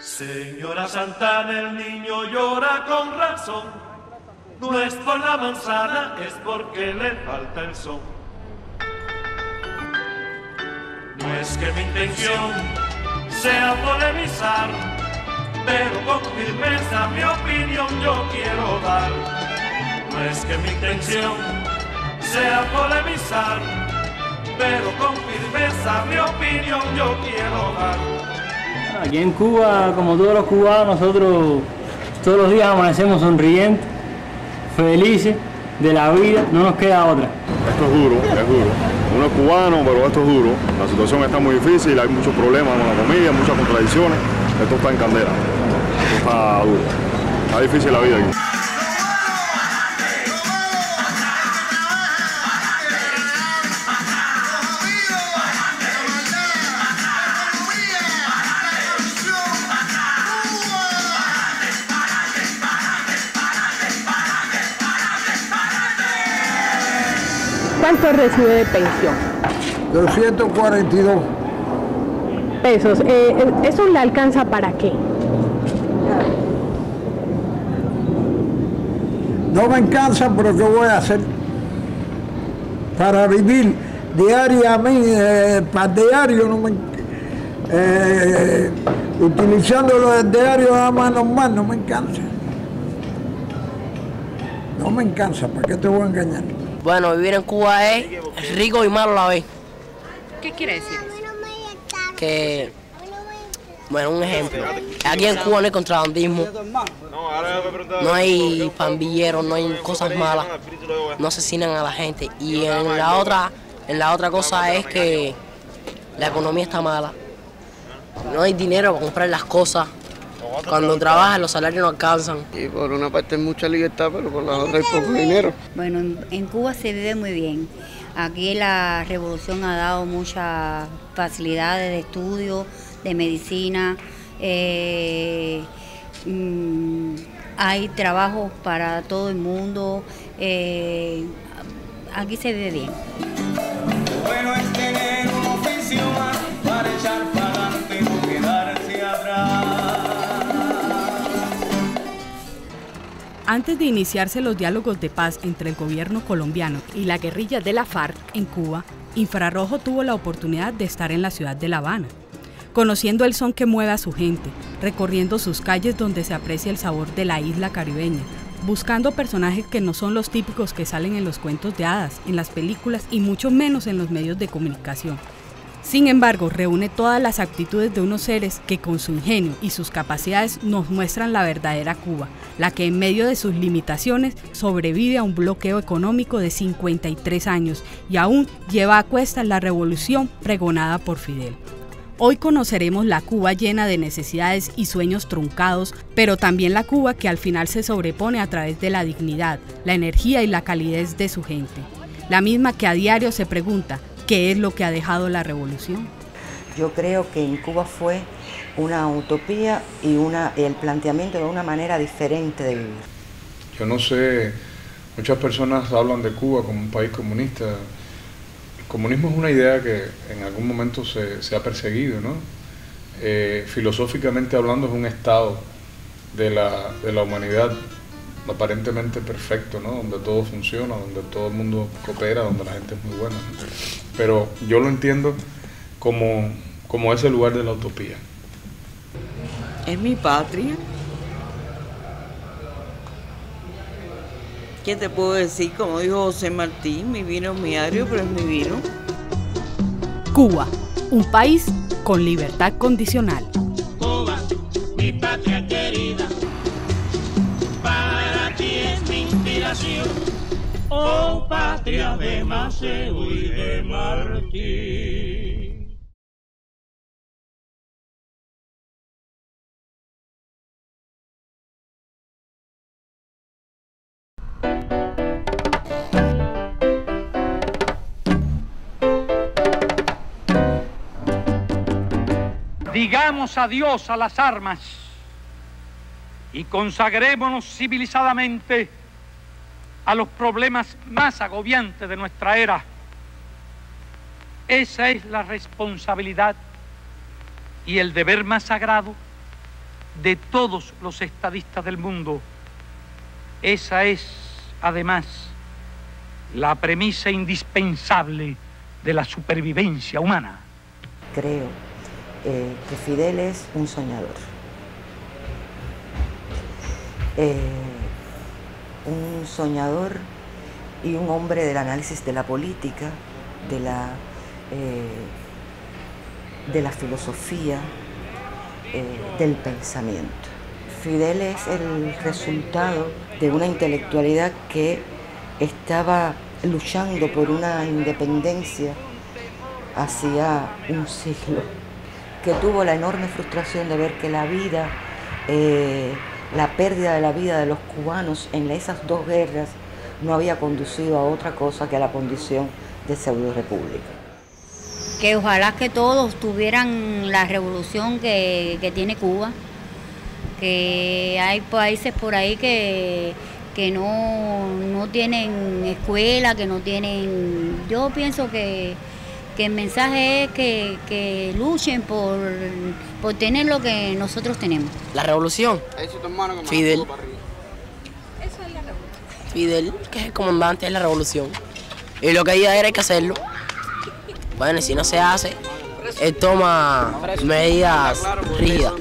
Señora Santana, el niño llora con razón. No es por la manzana, es porque le falta el son. No es que mi intención sea polemizar, pero con firmeza mi opinión yo quiero dar. No es que mi intención sea polemizar, pero con firmeza mi opinión yo quiero dar. Aquí en Cuba, como todos los cubanos, nosotros todos los días amanecemos sonrientes, felices de la vida, no nos queda otra. Esto es duro, es duro. Uno es cubano, pero esto es duro. La situación está muy difícil, hay muchos problemas con la comida, muchas contradicciones. Esto está en candela, esto está duro. Está difícil la vida aquí. ¿Cuánto recibe de pensión? 242 pesos. ¿Eso le alcanza para qué? No me alcanza, pero ¿qué voy a hacer? Para vivir diariamente, para diario, no me, utilizándolo del diario nada más normal, no me alcanza. No me alcanza, ¿para qué te voy a engañar? Bueno, vivir en Cuba es rico y malo a la vez. ¿Qué quiere decir eso? Que, bueno, un ejemplo. Aquí en Cuba no hay contrabandismo, no hay pandilleros, no hay cosas malas, no asesinan a la gente. Y en la otra cosa es que la economía está mala. No hay dinero para comprar las cosas. Cuando trabajan los salarios no alcanzan. Y por una parte hay mucha libertad, pero por la otra hay poco dinero. Bueno, en Cuba se vive muy bien. Aquí la revolución ha dado muchas facilidades de estudio, de medicina. Hay trabajo para todo el mundo. Aquí se vive bien. Bueno es tener un oficio más para echar para adelante y no quedarse atrás. Antes de iniciarse los diálogos de paz entre el gobierno colombiano y la guerrilla de la FARC en Cuba, Infrarrojo tuvo la oportunidad de estar en la ciudad de La Habana, conociendo el son que mueve a su gente, recorriendo sus calles donde se aprecia el sabor de la isla caribeña, buscando personajes que no son los típicos que salen en los cuentos de hadas, en las películas y mucho menos en los medios de comunicación. Sin embargo, reúne todas las actitudes de unos seres que con su ingenio y sus capacidades nos muestran la verdadera Cuba, la que en medio de sus limitaciones sobrevive a un bloqueo económico de 53 años y aún lleva a cuestas la revolución pregonada por Fidel. Hoy conoceremos la Cuba llena de necesidades y sueños truncados, pero también la Cuba que al final se sobrepone a través de la dignidad, la energía y la calidez de su gente. La misma que a diario se pregunta, ¿qué es lo que ha dejado la revolución? Yo creo que en Cuba fue una utopía y el planteamiento de una manera diferente de vivir. Yo no sé, muchas personas hablan de Cuba como un país comunista. El comunismo es una idea que en algún momento se ha perseguido, ¿no? Filosóficamente hablando es un estado de la humanidad aparentemente perfecto, ¿no? Donde todo funciona, donde todo el mundo coopera, donde la gente es muy buena, ¿no? Pero yo lo entiendo como ese lugar de la utopía. Es mi patria. ¿Qué te puedo decir? Como dijo José Martí, mi vino es mi agrio, pero es mi vino. Cuba, un país con libertad condicional. Cuba, mi patria querida, para ti es mi inspiración. Oh, patria de Maceo y de Martí. Digamos adiós a las armas y consagrémonos civilizadamente a los problemas más agobiantes de nuestra era. Esa es la responsabilidad y el deber más sagrado de todos los estadistas del mundo. Esa es, además, la premisa indispensable de la supervivencia humana. Creo que Fidel es un soñador. Un soñador y un hombre del análisis de la política, de la filosofía, del pensamiento. Fidel es el resultado de una intelectualidad que estaba luchando por una independencia hacía un siglo, que tuvo la enorme frustración de ver que la vida, la pérdida de la vida de los cubanos en esas dos guerras no había conducido a otra cosa que a la condición de pseudo-república. Que ojalá que todos tuvieran la revolución que tiene Cuba, que hay países por ahí que no tienen escuela, que no tienen... Yo pienso que el mensaje es que luchen por tener lo que nosotros tenemos. La revolución. Fidel. Fidel, que es el comandante de la revolución. Y lo que ella era hay que hacerlo. Bueno, y si no se hace, él toma medidas rígidas.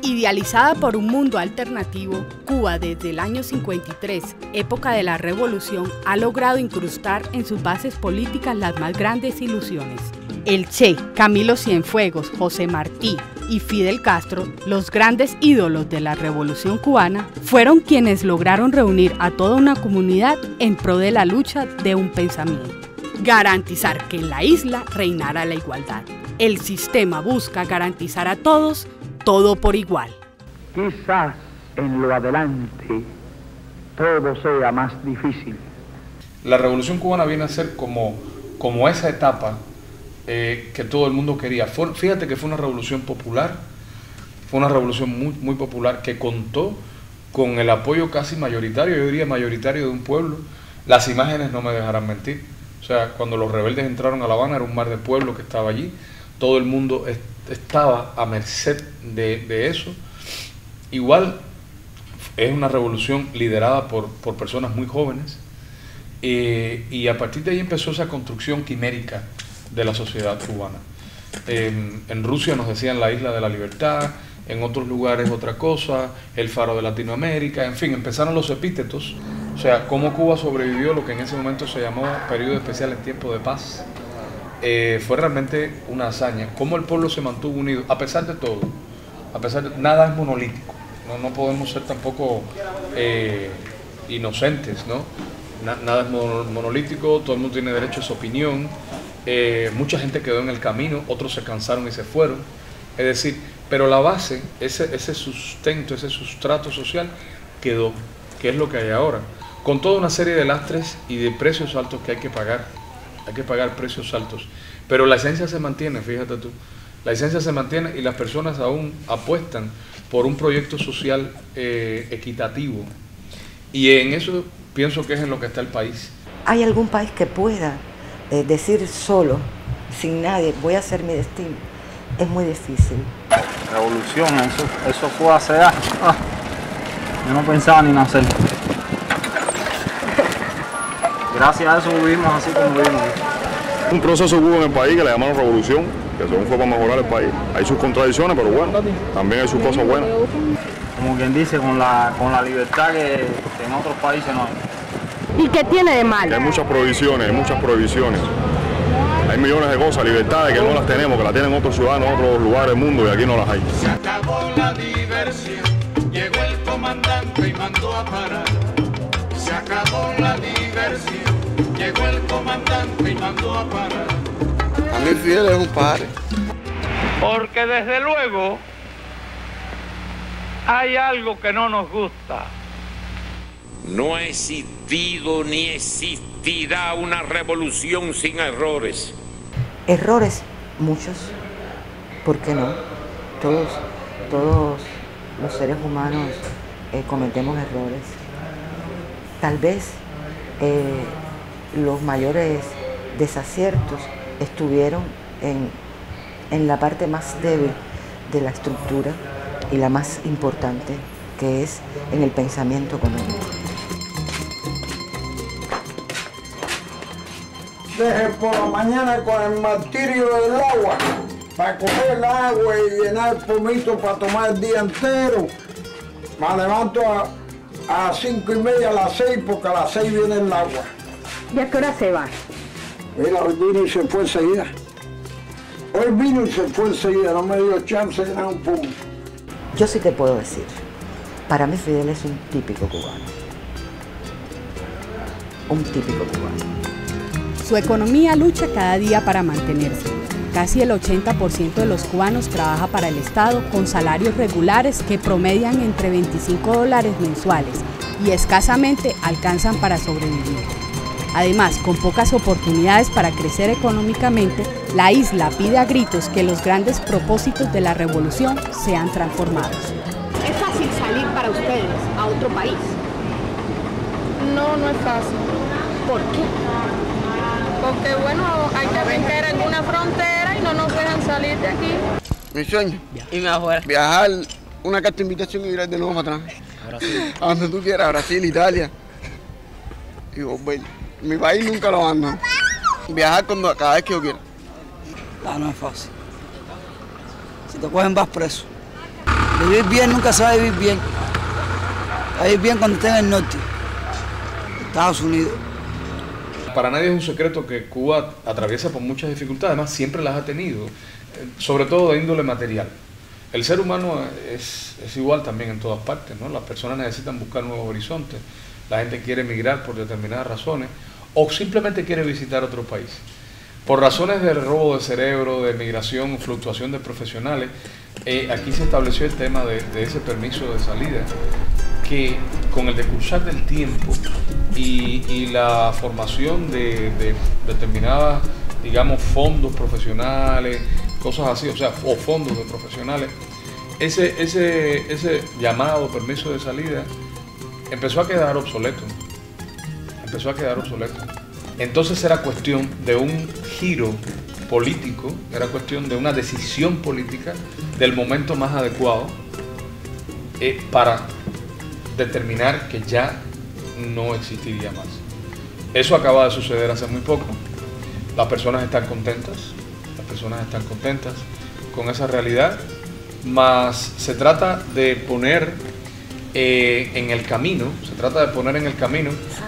Idealizada por un mundo alternativo, Cuba desde el año 53, época de la revolución, ha logrado incrustar en sus bases políticas las más grandes ilusiones. El Che, Camilo Cienfuegos, José Martí y Fidel Castro, los grandes ídolos de la revolución cubana, fueron quienes lograron reunir a toda una comunidad en pro de la lucha de un pensamiento. Garantizar que en la isla reinara la igualdad. El sistema busca garantizar a todos todo por igual. Quizás en lo adelante todo sea más difícil. La revolución cubana viene a ser como esa etapa que todo el mundo quería. Fíjate que fue una revolución popular, fue una revolución muy popular que contó con el apoyo casi mayoritario, yo diría mayoritario de un pueblo. Las imágenes no me dejarán mentir. O sea, cuando los rebeldes entraron a La Habana era un mar de pueblo que estaba allí, todo el mundo estaba a merced de eso. Igual es una revolución liderada por personas muy jóvenes y a partir de ahí empezó esa construcción quimérica de la sociedad cubana. En Rusia nos decían la isla de la libertad, en otros lugares otra cosa, el faro de Latinoamérica, en fin, empezaron los epítetos. O sea, cómo Cuba sobrevivió lo que en ese momento se llamó periodo especial en tiempo de paz. Fue realmente una hazaña. Cómo el pueblo se mantuvo unido, a pesar de todo. Nada es monolítico. No podemos ser tampoco inocentes, ¿no? Nada es monolítico, todo el mundo tiene derecho a su opinión. Mucha gente quedó en el camino, otros se cansaron y se fueron. Es decir, pero la base, ese sustento, ese sustrato social quedó, que es lo que hay ahora. Con toda una serie de lastres y de precios altos que hay que pagar. Hay que pagar precios altos. Pero la esencia se mantiene, fíjate tú. La esencia se mantiene y las personas aún apuestan por un proyecto social equitativo. Y en eso pienso que es en lo que está el país. ¿Hay algún país que pueda decir solo, sin nadie, voy a hacer mi destino? Es muy difícil. Revolución, eso fue hace años. Yo no pensaba ni nacer. Gracias a eso vivimos así como vivimos. Un proceso hubo en el país que le llamaron revolución, que según fue para mejorar el país. Hay sus contradicciones, pero bueno, también hay sus cosas buenas. Como quien dice, con la libertad que en otros países no hay. ¿Y qué tiene de malo? Hay muchas prohibiciones, Hay millones de cosas, libertades que no las tenemos, que las tienen otros ciudadanos en otros lugares del mundo y aquí no las hay. Se acabó la diversión, llegó el comandante y mandó a parar. Se acabó la diversión, llegó el comandante y mandó a parar. A mí Fidel es un padre. Porque desde luego hay algo que no nos gusta. No ha existido ni existirá una revolución sin errores. Errores, muchos. ¿Por qué no? Todos los seres humanos cometemos errores. Tal vez los mayores desaciertos estuvieron en la parte más débil de la estructura y la más importante, que es en el pensamiento económico. Desde por la mañana con el martirio del agua, para coger el agua y llenar el pomito para tomar el día entero. Me levanto a 5:30, a las 6, porque a las 6 viene el agua. ¿Y a qué hora se va? Mira, hoy vino y se fue enseguida. Hoy vino y se fue enseguida, no me dio chance de llenar un pomo. Yo sí te puedo decir, para mí Fidel es un típico cubano. Un típico cubano. Su economía lucha cada día para mantenerse. Casi el 80% de los cubanos trabaja para el Estado con salarios regulares que promedian entre $25 mensuales y escasamente alcanzan para sobrevivir. Además, con pocas oportunidades para crecer económicamente, la isla pide a gritos que los grandes propósitos de la revolución sean transformados. ¿Es fácil salir para ustedes a otro país? No, no es fácil. ¿Por qué? Porque bueno, hay que brincar alguna frontera y no nos dejan salir de aquí. Mi sueño. Irme afuera. Viajar, una carta de invitación y ir de nuevo para atrás. A Brasil. A donde tú quieras, Brasil, Italia. Y volver. Mi país nunca lo abandono. Viajar cada vez que yo quiera. No es fácil. Si te cogen vas preso. Vivir bien nunca se va a vivir bien. Va a vivir bien cuando estés en el norte, Estados Unidos. Para nadie es un secreto que Cuba atraviesa por muchas dificultades, además siempre las ha tenido, sobre todo de índole material. El ser humano es igual también en todas partes, ¿no? Las personas necesitan buscar nuevos horizontes, la gente quiere emigrar por determinadas razones o simplemente quiere visitar otro país. Por razones de robo de cerebro, de migración, fluctuación de profesionales, aquí se estableció el tema de ese permiso de salida, que con el decursar del tiempo y la formación de determinadas, digamos, fondos profesionales, cosas así, o sea, o fondos de profesionales, ese llamado permiso de salida empezó a quedar obsoleto. Entonces era cuestión de un giro político, era cuestión de una decisión política del momento más adecuado para determinar que ya no existiría más. Eso acaba de suceder hace muy poco. Las personas están contentas con esa realidad, mas se trata de poner en el camino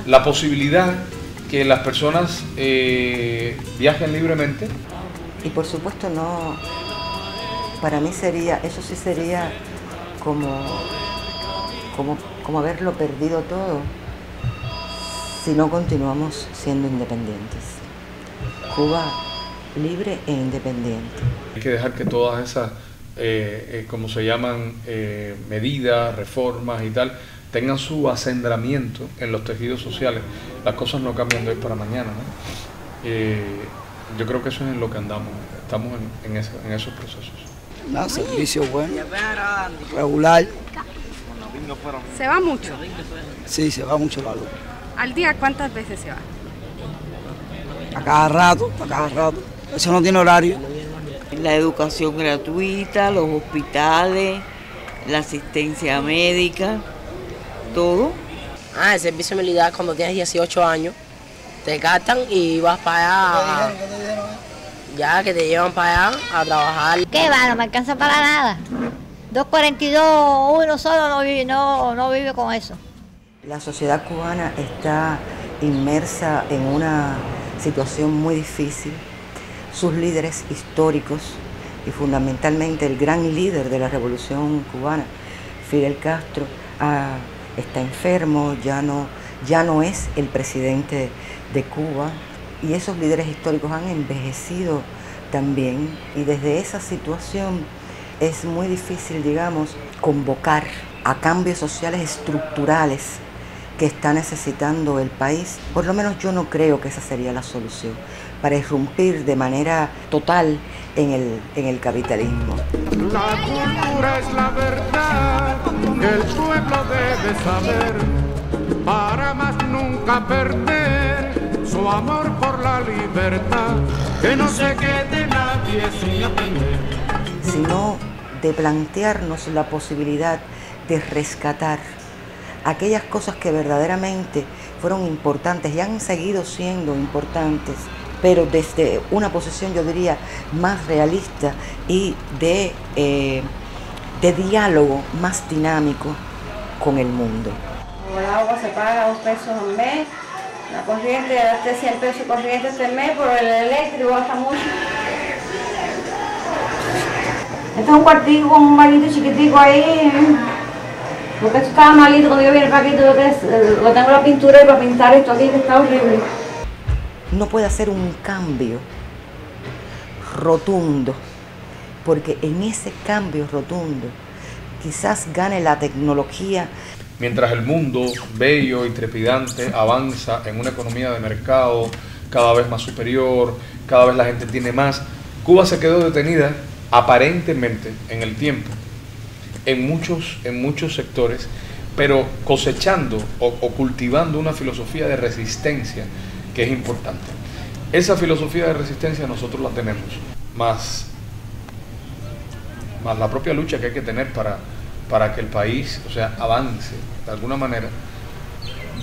la posibilidad que las personas viajen libremente. Y por supuesto no, para mí eso sí sería como haberlo perdido todo si no continuamos siendo independientes. Cuba libre e independiente. Hay que dejar que todas esas, como se llaman, medidas, reformas y tal, tengan su acendramiento en los tejidos sociales. Las cosas no cambian de hoy para mañana, ¿no? Yo creo que eso es en lo que andamos, estamos en esos procesos. Servicio bueno, regular. ¿Se va mucho? Sí, se va mucho la luz. ¿Al día cuántas veces se va? A cada rato. Eso no tiene horario. La educación gratuita, los hospitales, la asistencia médica, todo. El servicio militar cuando tienes 18 años, te captan y vas para allá. Ya que te llevan para allá a trabajar. ¿Qué va? No me alcanza para nada. 2.42, uno solo no vive con eso. La sociedad cubana está inmersa en una situación muy difícil. Sus líderes históricos y fundamentalmente el gran líder de la revolución cubana, Fidel Castro, está enfermo, ya no es el presidente de Cuba, y esos líderes históricos han envejecido también, y desde esa situación es muy difícil, digamos, convocar a cambios sociales estructurales que está necesitando el país. Por lo menos yo no creo que esa sería la solución para irrumpir de manera total en el capitalismo. La cultura es la verdad que el pueblo debe saber, para más nunca perder su amor por la libertad, que no se quede nadie sin aprender. Si no de plantearnos la posibilidad de rescatar aquellas cosas que verdaderamente fueron importantes y han seguido siendo importantes, pero desde una posición, yo diría, más realista y de diálogo más dinámico con el mundo. El agua se paga 2 pesos al mes, la corriente gasté 100 pesos corriente este mes, pero el eléctrico gasta mucho. Este es un cuartico con un bañito chiquitico ahí, porque esto estaba malito cuando yo vine para aquí, lo tengo la pintura y para pintar esto aquí que está horrible. No puede hacer un cambio rotundo, porque en ese cambio rotundo quizás gane la tecnología. Mientras el mundo, bello y trepidante, avanza en una economía de mercado cada vez más superior, cada vez la gente tiene más, Cuba se quedó detenida aparentemente en el tiempo, en muchos sectores, pero cosechando o cultivando una filosofía de resistencia que es importante. Esa filosofía de resistencia nosotros la tenemos, más la propia lucha que hay que tener para que el país, o sea, avance de alguna manera,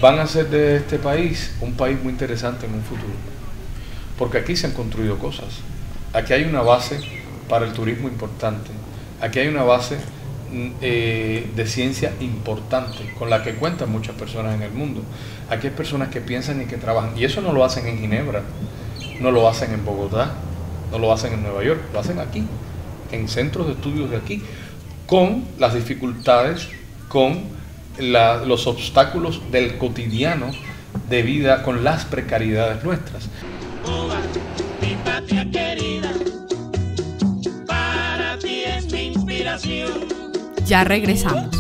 van a hacer de este país un país muy interesante en un futuro. Porque aquí se han construido cosas. Aquí hay una base para el turismo importante. Aquí hay una base de ciencia importante con la que cuentan muchas personas en el mundo. Aquí hay personas que piensan y que trabajan. Y eso no lo hacen en Ginebra, no lo hacen en Bogotá, no lo hacen en Nueva York, lo hacen aquí, en centros de estudios de aquí, con las dificultades, con los obstáculos del cotidiano de vida, con las precariedades nuestras. Cuba, mi patria querida, para ti es mi inspiración. Ya regresamos.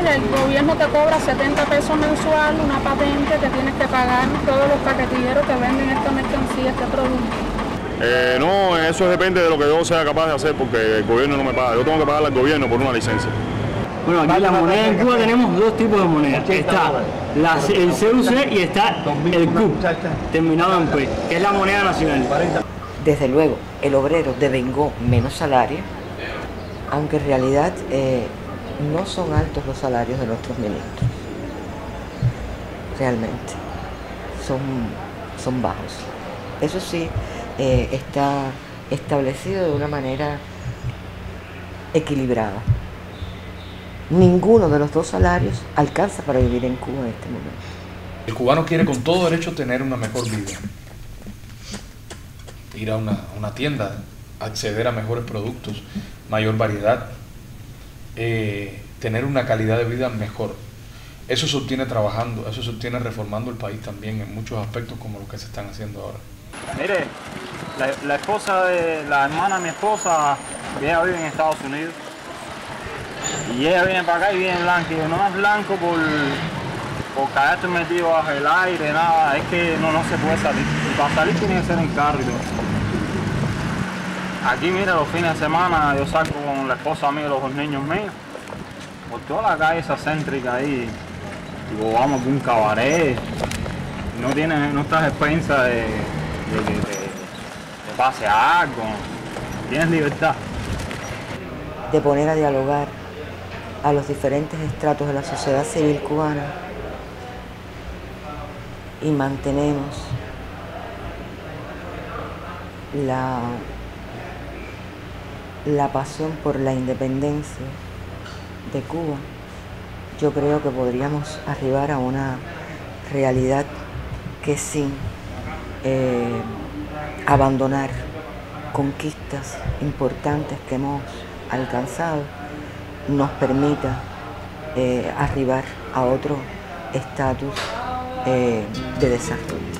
El gobierno te cobra 70 pesos mensual, una patente que tienes que pagar todos los paquetilleros que venden esta mercancía, este producto. No, eso depende de lo que yo sea capaz de hacer, porque el gobierno no me paga. Yo tengo que pagarle al gobierno por una licencia. Bueno, aquí la moneda en Cuba tenemos 2 tipos de moneda. Está el CUC y está el CUP, terminado en P, que es la moneda nacional. Desde luego, el obrero devengó menos salario, aunque en realidad no son altos los salarios de nuestros ministros. Realmente, son bajos. Eso sí, está establecido de una manera equilibrada. Ninguno de los 2 salarios alcanza para vivir en Cuba en este momento. El cubano quiere con todo derecho tener una mejor vida. Ir a una tienda, acceder a mejores productos, mayor variedad, tener una calidad de vida mejor. Eso se obtiene trabajando, eso se obtiene reformando el país también en muchos aspectos como los que se están haciendo ahora. Mire, la esposa de la hermana de mi esposa, ella vive en Estados Unidos. Y ella viene para acá y viene blanca. Y yo, no es blanco por caerte metido bajo el aire, nada. Es que no se puede salir. Y para salir tiene que ser en carro y todo. Aquí, mira, los fines de semana yo salgo con la esposa mía y los 2 niños míos. Por toda la calle esa céntrica ahí. Y vamos a un cabaret. No estás a expensa de que te pase algo. Tienes libertad. De poner a dialogar a los diferentes estratos de la sociedad civil cubana y mantenemos la pasión por la independencia de Cuba, yo creo que podríamos arribar a una realidad que sin abandonar conquistas importantes que hemos alcanzado, nos permita arribar a otro estatus de desarrollo.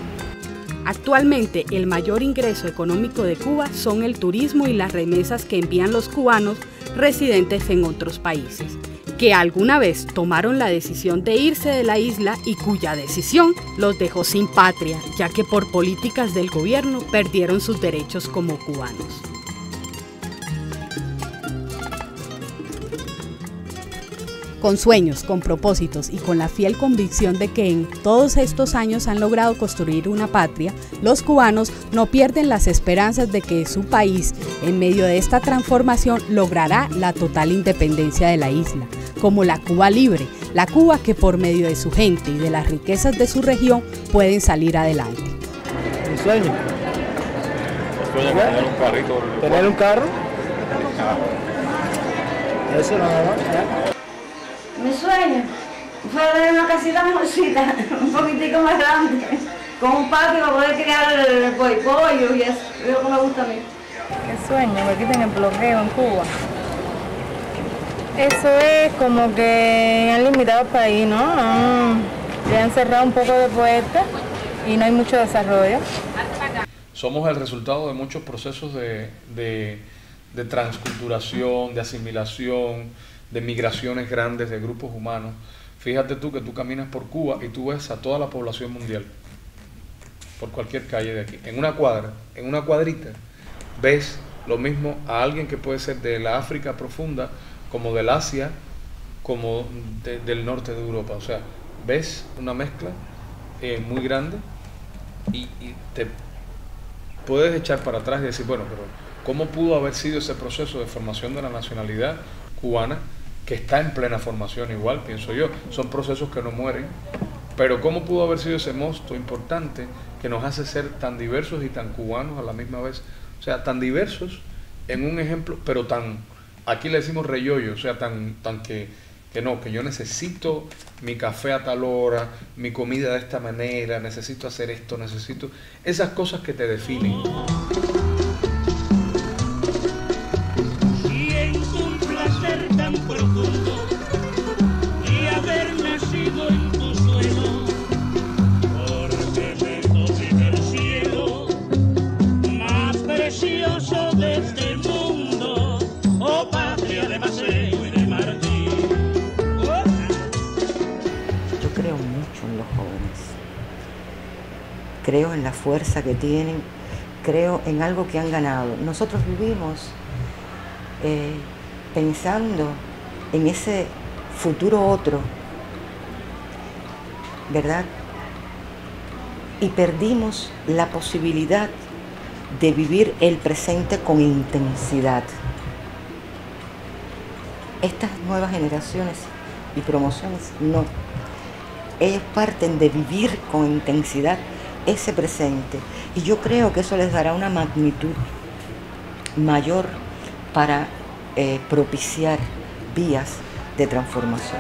Actualmente, el mayor ingreso económico de Cuba son el turismo y las remesas que envían los cubanos residentes en otros países, que alguna vez tomaron la decisión de irse de la isla y cuya decisión los dejó sin patria, ya que por políticas del gobierno perdieron sus derechos como cubanos. Con sueños, con propósitos y con la fiel convicción de que en todos estos años han logrado construir una patria, los cubanos no pierden las esperanzas de que su país, en medio de esta transformación, logrará la total independencia de la isla, como la Cuba libre, la Cuba que por medio de su gente y de las riquezas de su región pueden salir adelante. ¿Un sueño? Tener un carrito. ¿Tener un carro? Eso nada más. Mi sueño fue tener una casita mejorcita, un poquitico más grande, con un patio para poder criar el pollo y eso, es lo que me gusta a mí. ¿Qué sueño? Que quiten el bloqueo en Cuba. Eso es como que han limitado el país, ¿no? Le han cerrado un poco de puertas y no hay mucho desarrollo. Somos el resultado de muchos procesos de transculturación, de asimilación, de migraciones grandes de grupos humanos. Fíjate tú que tú caminas por Cuba y tú ves a toda la población mundial, por cualquier calle de aquí. En una cuadra, en una cuadrita, ves lo mismo a alguien que puede ser de la África profunda, como del Asia, como del norte de Europa. O sea, ves una mezcla muy grande y te puedes echar para atrás y decir, bueno, pero ¿cómo pudo haber sido ese proceso de formación de la nacionalidad cubana, que está en plena formación igual, pienso yo? Son procesos que no mueren, pero ¿cómo pudo haber sido ese mosto importante que nos hace ser tan diversos y tan cubanos a la misma vez? O sea, tan diversos en un ejemplo, pero tan, aquí le decimos reyollo, o sea, tan que yo necesito mi café a tal hora, mi comida de esta manera, necesito hacer esto, necesito esas cosas que te definen. Creo en la fuerza que tienen, creo en algo que han ganado. Nosotros vivimos pensando en ese futuro otro, ¿verdad? Y perdimos la posibilidad de vivir el presente con intensidad. Estas nuevas generaciones y promociones no. Ellos parten de vivir con intensidad ese presente, y yo creo que eso les dará una magnitud mayor para propiciar vías de transformación.